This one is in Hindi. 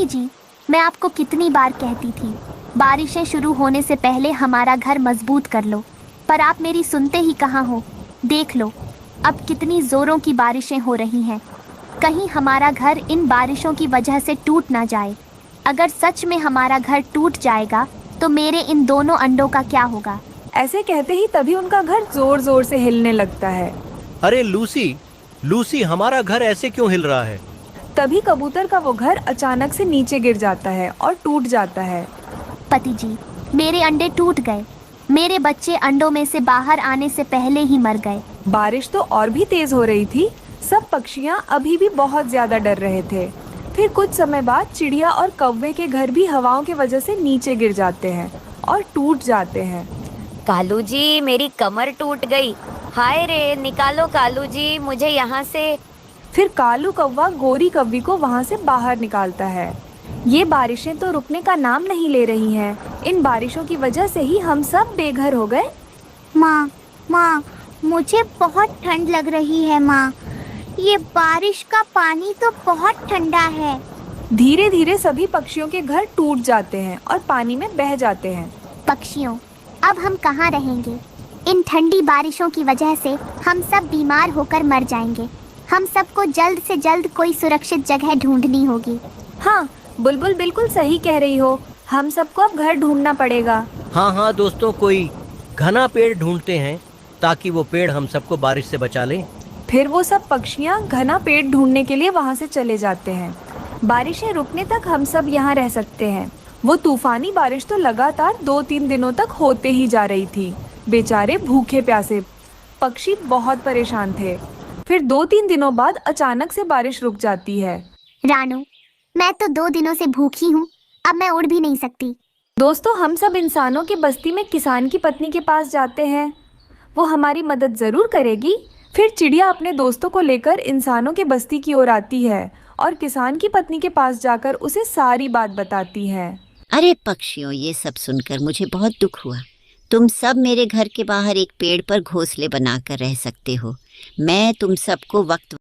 जी, मैं आपको कितनी बार कहती थी, बारिशें शुरू होने से पहले हमारा घर मजबूत कर लो, पर आप मेरी सुनते ही कहाँ हो। देख लो, अब कितनी जोरों की बारिशें हो रही हैं। कहीं हमारा घर इन बारिशों की वजह से टूट ना जाए। अगर सच में हमारा घर टूट जाएगा, तो मेरे इन दोनों अंडों का क्या होगा? ऐसे कहते ही तभी उनका घर जोर जोर से हिलने लगता है। अरे लूसी, लूसी, हमारा घर ऐसे क्यों हिल रहा है? तभी कबूतर का वो घर अचानक से नीचे गिर जाता है और टूट जाता है। पति जी, मेरे अंडे टूट गए। मेरे बच्चे अंडों में से बाहर आने से पहले ही मर गए। बारिश तो और भी तेज हो रही थी। सब पक्षियाँ अभी भी बहुत ज्यादा डर रहे थे। फिर कुछ समय बाद चिड़िया और कौवे के घर भी हवाओं की वजह से नीचे गिर जाते हैं और टूट जाते हैं। कालू जी, मेरी कमर टूट गई। हाय रे, निकालो कालू जी मुझे यहाँ से। फिर कालू कौवा गोरी कौवी को वहाँ से बाहर निकालता है। ये बारिशें तो रुकने का नाम नहीं ले रही हैं। इन बारिशों की वजह से ही हम सब बेघर हो गए। माँ, माँ, मुझे बहुत ठंड लग रही है माँ। ये बारिश का पानी तो बहुत ठंडा है। धीरे धीरे सभी पक्षियों के घर टूट जाते हैं और पानी में बह जाते हैं। पक्षियों, अब हम कहाँ रहेंगे? इन ठंडी बारिशों की वजह से हम सब बीमार होकर मर जाएंगे। हम सबको जल्द से जल्द कोई सुरक्षित जगह ढूंढनी होगी। हाँ, बुलबुल बिल्कुल सही कह रही हो। हम सबको अब घर ढूंढना पड़ेगा। हाँ हाँ दोस्तों, कोई घना पेड़ ढूंढते हैं ताकि वो पेड़ हम सबको बारिश से बचा ले। फिर वो सब पक्षियाँ घना पेड़ ढूंढने के लिए वहाँ से चले जाते हैं। बारिशें रुकने तक हम सब यहाँ रह सकते हैं। वो तूफानी बारिश तो लगातार 2-3 दिनों तक होते ही जा रही थी। बेचारे भूखे प्यासे पक्षी बहुत परेशान थे। फिर 2-3 दिनों बाद अचानक से बारिश रुक जाती है। रानू, मैं तो 2 दिनों से भूखी हूँ। अब मैं उड़ भी नहीं सकती। दोस्तों, हम सब इंसानों की बस्ती में किसान की पत्नी के पास जाते हैं। वो हमारी मदद जरूर करेगी। फिर चिड़िया अपने दोस्तों को लेकर इंसानों की बस्ती की ओर आती है और किसान की पत्नी के पास जाकर उसे सारी बात बताती है। अरे पक्षियों, ये सब सुनकर मुझे बहुत दुख हुआ। तुम सब मेरे घर के बाहर एक पेड़ पर घोंसले बनाकर रह सकते हो। मैं तुम सबको वक्त